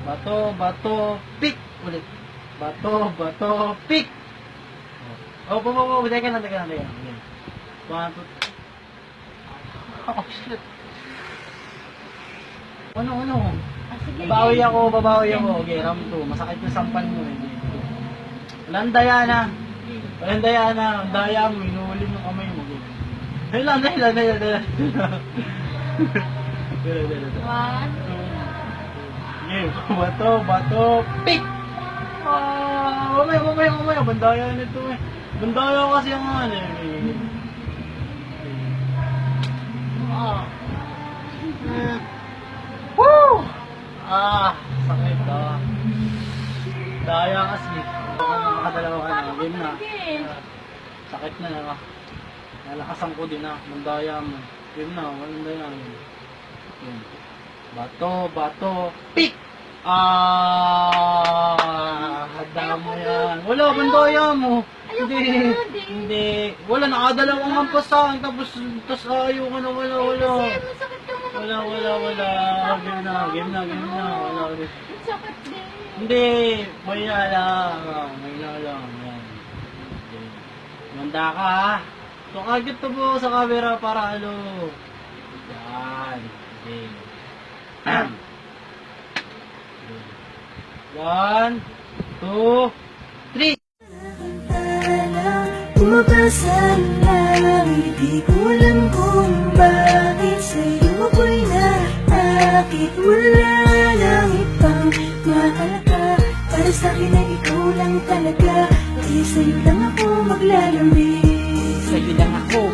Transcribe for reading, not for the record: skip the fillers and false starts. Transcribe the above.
Bato, bato, pick! Ulit. Bato, bato, pick! Oh, teka lang. Okay. 1, 2, oh, shit. Ano? Babawi ako. Okay, round 2. Masakit yung sampan mo. Walang daya na. Ang daya mo. Inuulim yung kamay mo. Dahil. Okay, bato, pick! Mamaya. Bandaya nito eh. Bandaya kasi ang ano eh. Woo! Sakit daya kasi. Makadalawa ka na. Game na. Sakit na. Nalakasan ko din Bandaya mo. Game na. Walang daya. Game. Bato, pick! Handa mo yan. Wala, bandaya mo. Hindi. Wala, nakadalawang hampasan. Tapos ayaw ka na, wala. Wala. Game na. Wala. Sakit din. Hindi. May na lang. Yan. Manda ka, ha? So, agad to po sa camera para ano. Yan. Okay. 1, 2, 3. Bumabas ang langit, di ko alam kung bakit sa'yo ako'y naakit. Wala lang ibang mahalaga, para sa'kin ay ikaw lang talaga. Di sa'yo lang ako maglalamig. Sa'yo lang ako